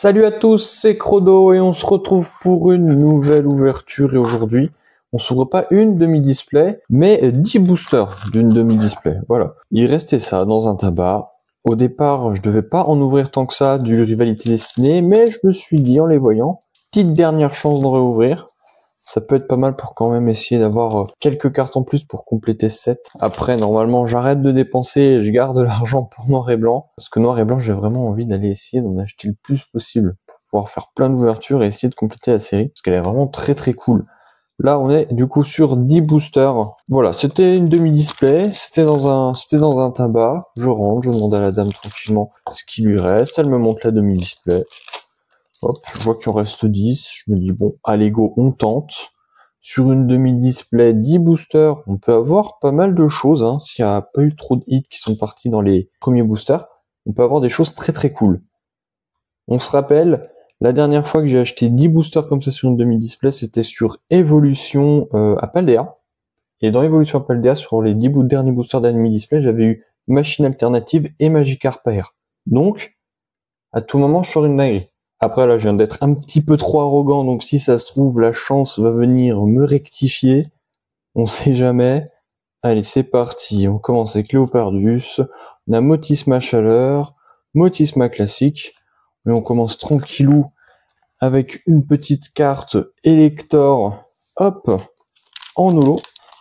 Salut à tous, c'est Crodo et on se retrouve pour une nouvelle ouverture et aujourd'hui, on s'ouvre pas une demi-display, mais 10 boosters d'une demi-display, voilà. Il restait ça dans un tabac. Au départ, je devais pas en ouvrir tant que ça du Rivalité Destinée, mais je me suis dit en les voyant, petite dernière chance d'en réouvrir. Ça peut être pas mal pour quand même essayer d'avoir quelques cartes en plus pour compléter ce set. Après, normalement, j'arrête de dépenser et je garde l'argent pour Noir et Blanc. Parce que Noir et Blanc, j'ai vraiment envie d'aller essayer d'en acheter le plus possible pour pouvoir faire plein d'ouvertures et essayer de compléter la série. Parce qu'elle est vraiment très très cool. Là, on est du coup sur 10 boosters. Voilà, c'était une demi-display, c'était dans un tabac. Je rentre, je demande à la dame tranquillement ce qui lui reste. Elle me montre la demi-display. Hop, je vois qu'il en reste 10. Je me dis, bon, allez go, on tente. Sur une demi-display 10 boosters, on peut avoir pas mal de choses. Hein. S'il n'y a pas eu trop de hits qui sont partis dans les premiers boosters, on peut avoir des choses très très cool. On se rappelle, la dernière fois que j'ai acheté 10 boosters comme ça sur une demi-display, c'était sur Evolution à Paldea. Et dans Evolution à Paldea, sur les 10 derniers boosters de la demi-display, j'avais eu Machine Alternative et Magikarp Air. Donc, à tout moment, je sors une dinguerie. Après, là, je viens d'être un petit peu trop arrogant, donc si ça se trouve, la chance va venir me rectifier. On sait jamais. Allez, c'est parti. On commence avec Léopardus. On a Motisma Chaleur, Motisma Classique. Et on commence tranquillou avec une petite carte Elector. Hop, en holo.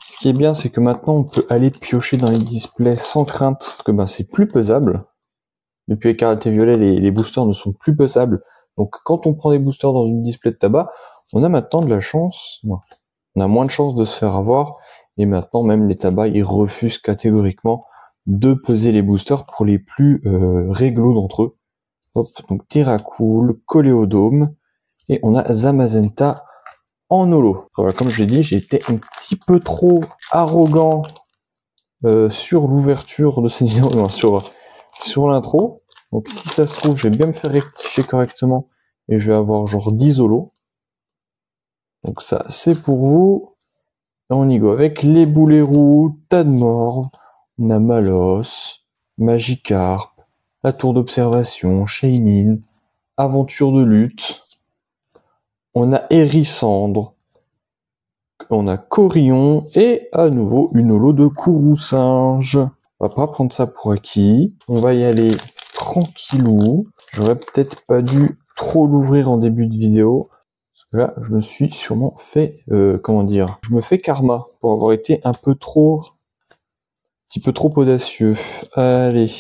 Ce qui est bien, c'est que maintenant, on peut aller piocher dans les displays sans crainte, parce que c'est plus pesable. Depuis Écarlate Violet, les boosters ne sont plus pesables. Donc quand on prend des boosters dans une display de tabac, on a maintenant de la chance, on a moins de chances de se faire avoir, et maintenant même les tabacs, ils refusent catégoriquement de peser les boosters pour les plus réglo d'entre eux. Hop, donc Terracool, Coléodome, et on a Zamazenta en holo. Voilà, comme je l'ai dit, j'ai été un petit peu trop arrogant sur l'ouverture de cette vidéo, sur l'intro. Donc si ça se trouve, je vais bien me faire rectifier correctement et je vais avoir genre 10 holos. Donc ça, c'est pour vous. Et on y go avec les boulets roux, Tadmorve, on a Malos, Magikarp, la tour d'observation, Shaymin, Aventure de lutte. On a Hérissandre, on a Corion et à nouveau une holo de Kourou-Singe. On va pas prendre ça pour acquis. On va y aller tranquillou. J'aurais peut-être pas dû trop l'ouvrir en début de vidéo. Parce que là, je me suis sûrement fait, je me fais karma pour avoir été un petit peu trop audacieux. Allez.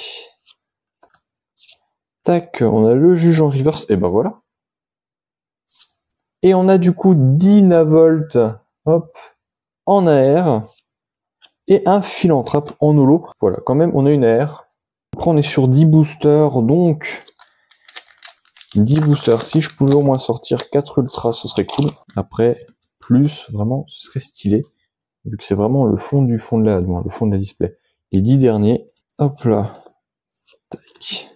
Tac, on a le juge en reverse. Et ben voilà. Et on a du coup Dynavolt, hop, en AR. Et un Philanthrope en holo. Voilà, quand même, on a une AR. Après, on est sur 10 boosters, donc 10 boosters. Si je pouvais au moins sortir 4 ultras, ce serait cool. Après, plus, vraiment, ce serait stylé. Vu que c'est vraiment le fond de la display. Les 10 derniers, hop là. Tac.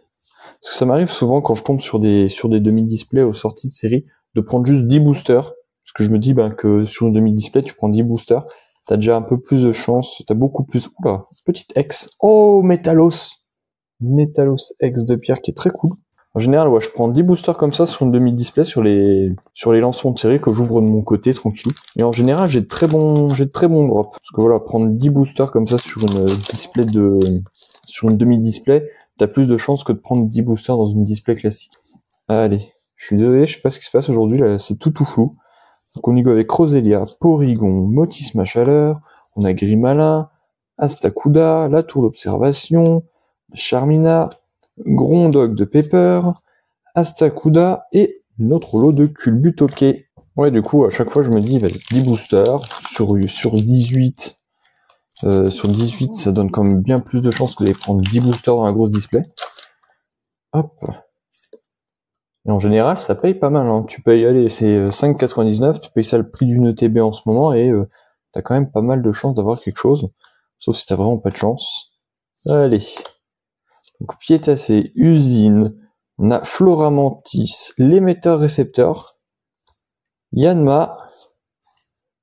Parce que ça m'arrive souvent quand je tombe sur des demi-displays aux sorties de série, de prendre juste 10 boosters. Parce que je me dis que sur une demi-display, tu prends 10 boosters. T'as déjà un peu plus de chance, t'as beaucoup plus... Oula, petite X. Oh, Métalos X de pierre qui est très cool. En général, ouais, je prends 10 boosters comme ça sur une demi-display sur les lancements de série que j'ouvre de mon côté, tranquille. Et en général, j'ai de très bons drops. Parce que voilà, prendre 10 boosters comme ça sur une demi-display, t'as plus de chances que de prendre 10 boosters dans une display classique. Allez, je suis désolé, je sais pas ce qui se passe aujourd'hui, là, c'est tout flou. Donc on y go avec Roselia, Porygon, Motisma Chaleur, on a Grimalin, Astacuda, la tour d'observation, Charmina, Grondog de Pepper, Astacuda et notre lot de Culbutoke. Ouais, du coup, à chaque fois, je me dis, vas-y, 10 boosters sur 18. Sur 18, ça donne quand même bien plus de chances que d'aller prendre 10 boosters dans la grosse display. Hop. Et en général, ça paye pas mal. Hein. Tu payes, allez, c'est 5,99, tu payes ça le prix d'une ETB en ce moment et t'as quand même pas mal de chances d'avoir quelque chose. Sauf si t'as vraiment pas de chance. Allez. Donc Piétacé, Usine, on a Floramantis, l'émetteur-récepteur, Yanma,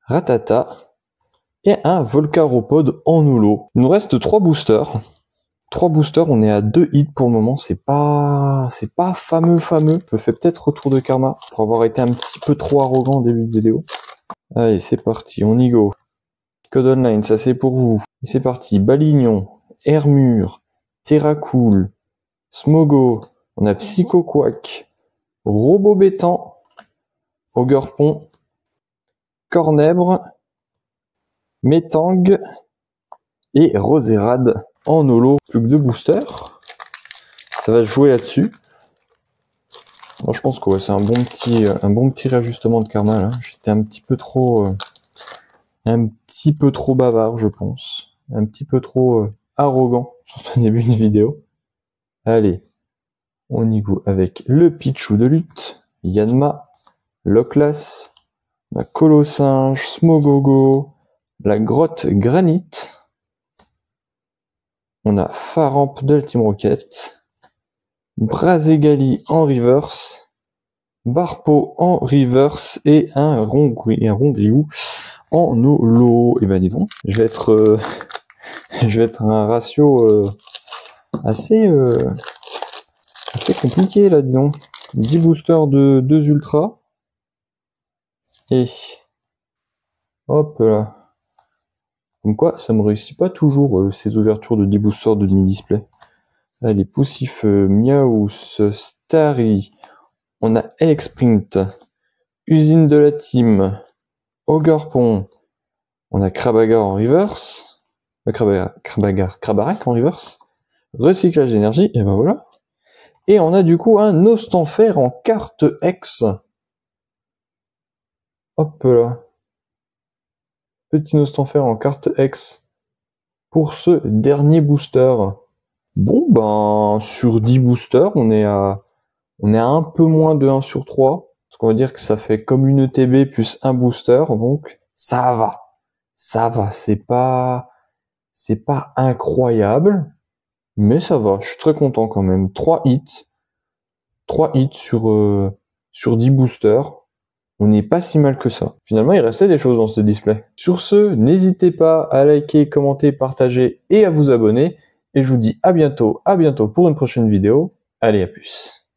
Ratata et un Volcaropod en holo. Il nous reste 3 boosters. 3 boosters, on est à 2 hits pour le moment, c'est pas fameux. Je me fais peut-être retour de karma pour avoir été un petit peu trop arrogant au début de vidéo. Allez, c'est parti, on y go. Code Online, ça c'est pour vous. C'est parti, Balignon, Hermure, Terracool, Smogo, on a Psycho Quack, Robobétan, Ogerpon, Cornèbre, Métang et Roserade en holo. Plus que 2 boosters. Ça va se jouer là-dessus. Moi, je pense que ouais, c'est un bon petit réajustement de karma là. J'étais un petit peu trop bavard, je pense. Un petit peu trop arrogant sur ce début de vidéo. Allez, on y go avec le Pichou de lutte, Yanma, Loclas, la Colossinge, Smogogo, la Grotte Granite. On a Faramp de la Team Rocket, Brazegali en reverse, Barpo en reverse et un Ronggriou en holo. Et ben dis donc, je vais être un ratio assez compliqué là, dis donc. 10 boosters de 2 ultras. Et hop là. Comme quoi, ça me réussit pas toujours ces ouvertures de 10 boosters de demi-display. Allez, Poussif, Miaous, Starry. On a Elexprint, Usine de la Team, Ogerpon. On a Krabagar en reverse. Krabarak en reverse. Recyclage d'énergie, et ben voilà. Et on a du coup un Nostanfer en carte X. Hop là. Petit Nostanfer en carte X pour ce dernier booster. Bon, ben, sur 10 boosters, on est à un peu moins de 1 sur 3. Parce qu'on va dire que ça fait comme une ETB plus un booster. Donc, ça va. Ça va. C'est pas incroyable. Mais ça va. Je suis très content quand même. 3 hits. 3 hits sur 10 boosters. On n'est pas si mal que ça. Finalement, il restait des choses dans ce display. Sur ce, n'hésitez pas à liker, commenter, partager et à vous abonner. Et je vous dis à bientôt pour une prochaine vidéo. Allez, à plus.